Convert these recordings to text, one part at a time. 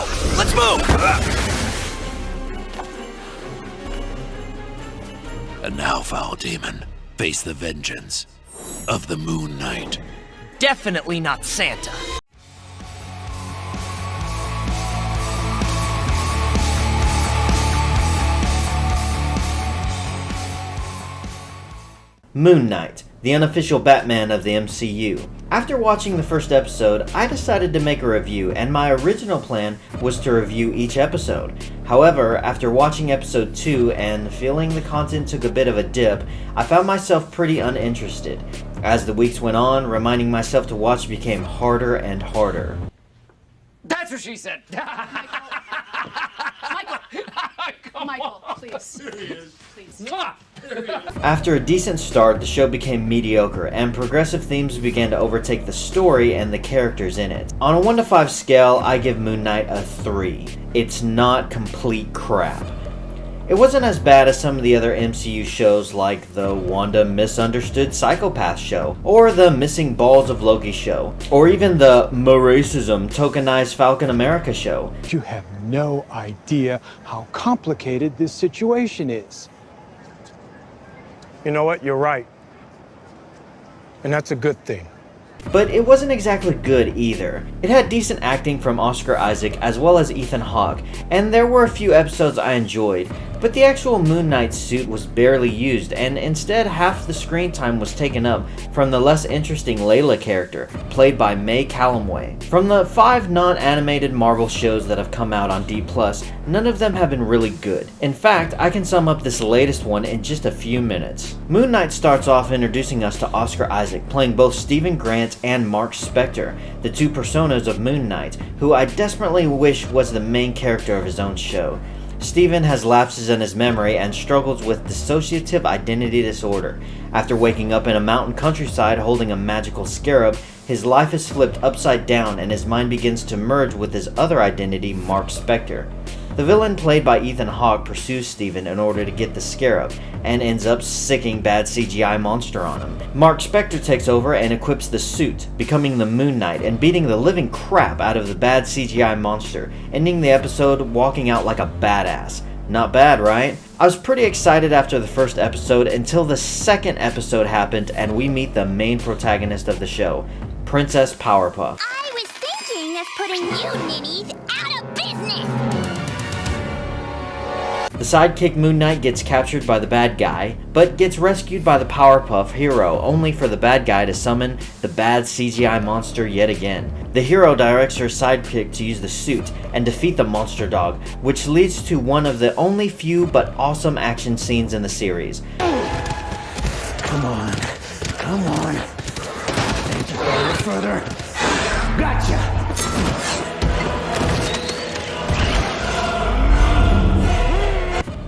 go! Let's move! And now, foul demon, face the vengeance of the Moon Knight. Definitely not Santa. Moon Knight, the unofficial Batman of the MCU. After watching the first episode, I decided to make a review, and my original plan was to review each episode. However, after watching episode 2 and feeling the content took a bit of a dip, I found myself pretty uninterested. As the weeks went on, reminding myself to watch became harder and harder. That's what she said! Michael, please. Please. After a decent start, the show became mediocre, and progressive themes began to overtake the story and the characters in it. On a 1 to 5 scale, I give Moon Knight a 3. It's not complete crap. It wasn't as bad as some of the other MCU shows like the Wanda Misunderstood Psychopath show, or the Missing Balls of Loki show, or even the Racism Tokenized Falcon America show. You have no idea how complicated this situation is. You know what? You're right. And that's a good thing. But it wasn't exactly good either. It had decent acting from Oscar Isaac as well as Ethan Hawke, and there were a few episodes I enjoyed, but the actual Moon Knight suit was barely used, and instead half the screen time was taken up from the less interesting Layla character, played by May Calloway. From the 5 non-animated Marvel shows that have come out on D+, none of them have been really good. In fact, I can sum up this latest one in just a few minutes. Moon Knight starts off introducing us to Oscar Isaac, playing both Stephen Grant and Mark Spector, the two personas of Moon Knight, who I desperately wish was the main character of his own show. Stephen has lapses in his memory and struggles with dissociative identity disorder. After waking up in a mountain countryside holding a magical scarab, his life is flipped upside down and his mind begins to merge with his other identity, Mark Spector. The villain played by Ethan Hawke pursues Stephen in order to get the scarab, and ends up sicking bad CGI monster on him. Mark Spector takes over and equips the suit, becoming the Moon Knight and beating the living crap out of the bad CGI monster, ending the episode walking out like a badass. Not bad, right? I was pretty excited after the first episode until the second episode happened and we meet the main protagonist of the show, Princess Powerpuff. I was thinking of putting you ninnies out of business! The sidekick Moon Knight gets captured by the bad guy, but gets rescued by the Powerpuff hero, only for the bad guy to summon the bad CGI monster yet again. The hero directs her sidekick to use the suit and defeat the monster dog, which leads to one of the only few but awesome action scenes in the series. Come on. Come on. Take it a little further. Gotcha!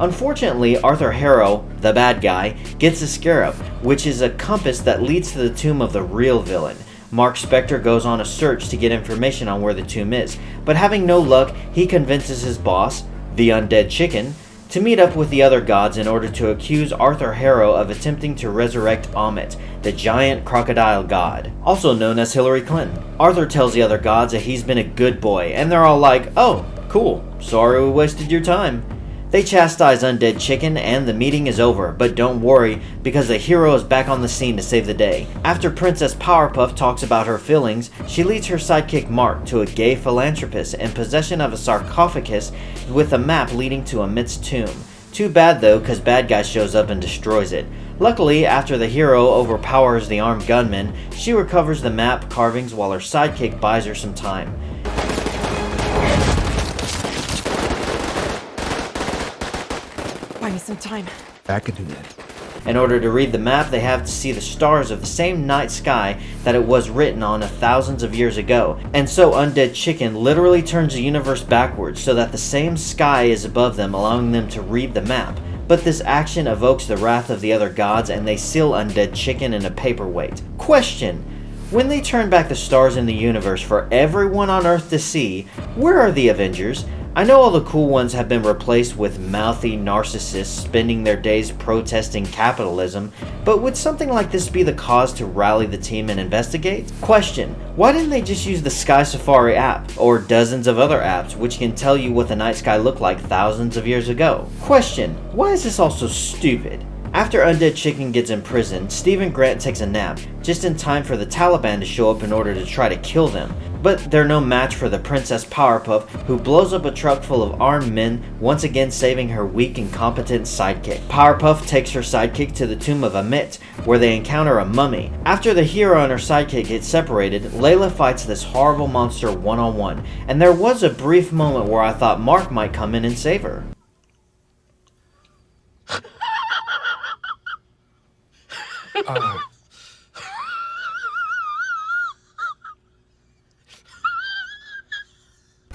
Unfortunately, Arthur Harrow, the bad guy, gets a scarab, which is a compass that leads to the tomb of the real villain. Mark Spector goes on a search to get information on where the tomb is, but having no luck, he convinces his boss, the Undead Chicken, to meet up with the other gods in order to accuse Arthur Harrow of attempting to resurrect Ammit, the giant crocodile god, also known as Hillary Clinton. Arthur tells the other gods that he's been a good boy, and they're all like, "Oh, cool, sorry we wasted your time." They chastise Undead Chicken and the meeting is over, but don't worry because the hero is back on the scene to save the day. After Princess Powerpuff talks about her feelings, she leads her sidekick Mark to a gay philanthropist in possession of a sarcophagus with a map leading to Ammit's tomb. Too bad though, cause bad guy shows up and destroys it. Luckily, after the hero overpowers the armed gunman, she recovers the map carvings while her sidekick buys her some time. Buy me some time. I can do that. In order to read the map, they have to see the stars of the same night sky that it was written on thousands of years ago. And so Undead Chicken literally turns the universe backwards so that the same sky is above them, allowing them to read the map. But this action evokes the wrath of the other gods and they seal Undead Chicken in a paperweight. Question: when they turn back the stars in the universe for everyone on Earth to see, where are the Avengers? I know all the cool ones have been replaced with mouthy narcissists spending their days protesting capitalism, but would something like this be the cause to rally the team and investigate? Question: why didn't they just use the Sky Safari app, or dozens of other apps which can tell you what the night sky looked like thousands of years ago? Question: why is this all so stupid? After Undead Chicken gets imprisoned, Steve and Grant takes a nap, just in time for the Taliban to show up in order to try to kill them. But they're no match for the Princess Powerpuff, who blows up a truck full of armed men, once again saving her weak, incompetent sidekick. Powerpuff takes her sidekick to the tomb of Amit, where they encounter a mummy. After the hero and her sidekick get separated, Layla fights this horrible monster one-on-one, and there was a brief moment where I thought Mark might come in and save her.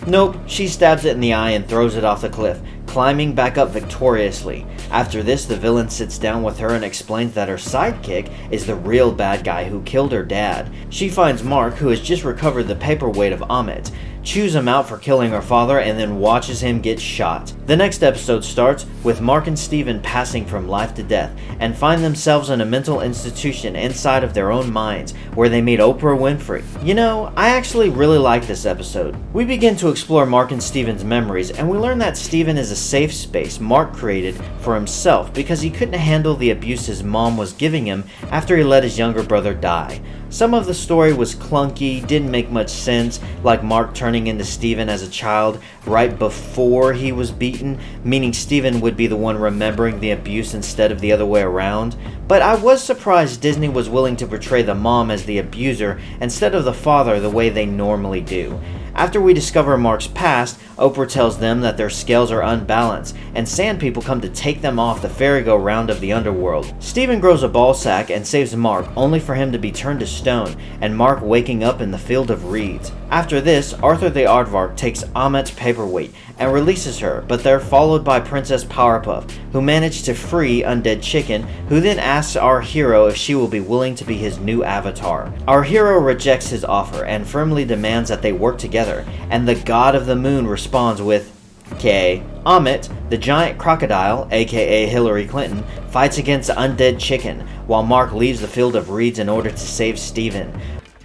Nope, she stabs it in the eye and throws it off the cliff, climbing back up victoriously. After this, the villain sits down with her and explains that her sidekick is the real bad guy who killed her dad. She finds Mark, who has just recovered the paperweight of Amit, chews him out for killing her father, and then watches him get shot. The next episode starts with Mark and Steven passing from life to death and find themselves in a mental institution inside of their own minds where they meet Oprah Winfrey. You know, I actually really like this episode. We begin to explore Mark and Steven's memories, and we learn that Steven is a safe space Mark created for himself because he couldn't handle the abuse his mom was giving him after he let his younger brother die. Some of the story was clunky, didn't make much sense, like Mark turning into Steven as a child right before he was beaten, meaning Steven would be the one remembering the abuse instead of the other way around. But I was surprised Disney was willing to portray the mom as the abuser instead of the father the way they normally do. After we discover Mark's past, Oprah tells them that their scales are unbalanced, and sand people come to take them off the merry-go-round of the underworld. Steven grows a ball sack and saves Mark, only for him to be turned to stone, and Mark waking up in the field of reeds. After this, Arthur the Aardvark takes Amit's paperweight and releases her, but they're followed by Princess Powerpuff, who managed to free Undead Chicken, who then asks our hero if she will be willing to be his new avatar. Our hero rejects his offer and firmly demands that they work together, and the God of the Moon responds with, "K." Amit, the giant crocodile, aka Hillary Clinton, fights against Undead Chicken, while Mark leaves the field of reeds in order to save Steven.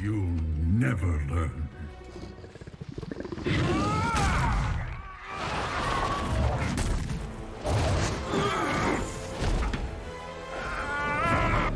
You'll never learn.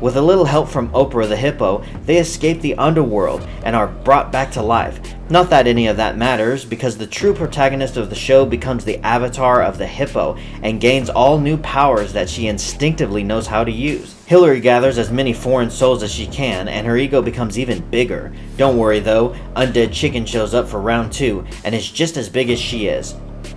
With a little help from Oprah the Hippo, they escape the underworld and are brought back to life. Not that any of that matters, because the true protagonist of the show becomes the avatar of the hippo and gains all new powers that she instinctively knows how to use. Hillary gathers as many foreign souls as she can, and her ego becomes even bigger. Don't worry though, Undead Chicken shows up for round 2 and is just as big as she is.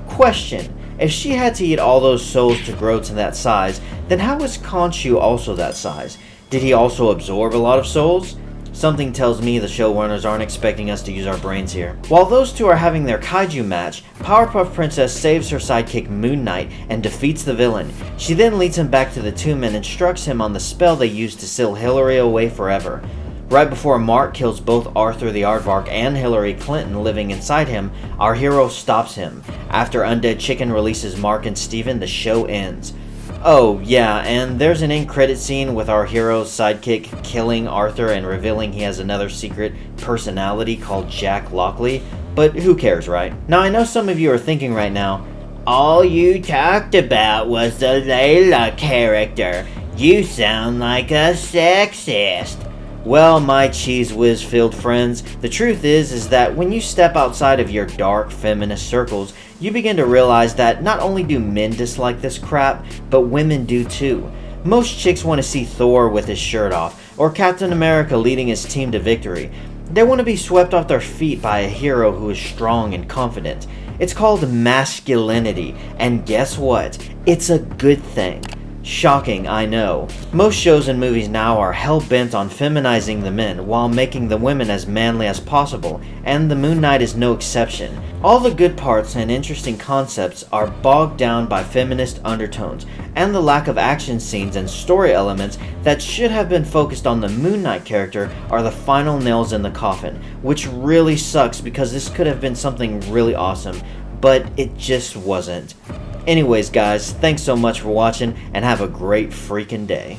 Question: if she had to eat all those souls to grow to that size, then how was Khonshu also that size? Did he also absorb a lot of souls? Something tells me the showrunners aren't expecting us to use our brains here. While those two are having their kaiju match, Powerpuff Princess saves her sidekick Moon Knight and defeats the villain. She then leads him back to the tomb and instructs him on the spell they used to seal Hillary away forever. Right before Mark kills both Arthur the Aardvark and Hillary Clinton living inside him, our hero stops him. After Undead Chicken releases Mark and Steven, the show ends. Oh yeah, and there's an end credit scene with our hero's sidekick killing Arthur and revealing he has another secret personality called Jack Lockley, but who cares, right? Now I know some of you are thinking right now, all you talked about was the Layla character. You sound like a sexist. Well, my cheese whiz filled friends, the truth is that when you step outside of your dark feminist circles, you begin to realize that not only do men dislike this crap, but women do too. Most chicks want to see Thor with his shirt off, or Captain America leading his team to victory. They want to be swept off their feet by a hero who is strong and confident. It's called masculinity, and guess what? It's a good thing. Shocking, I know. Most shows and movies now are hell-bent on feminizing the men while making the women as manly as possible, and the Moon Knight is no exception. All the good parts and interesting concepts are bogged down by feminist undertones, and the lack of action scenes and story elements that should have been focused on the Moon Knight character are the final nails in the coffin, which really sucks because this could have been something really awesome. but it just wasn't. Anyways guys, thanks so much for watching and have a great freaking day.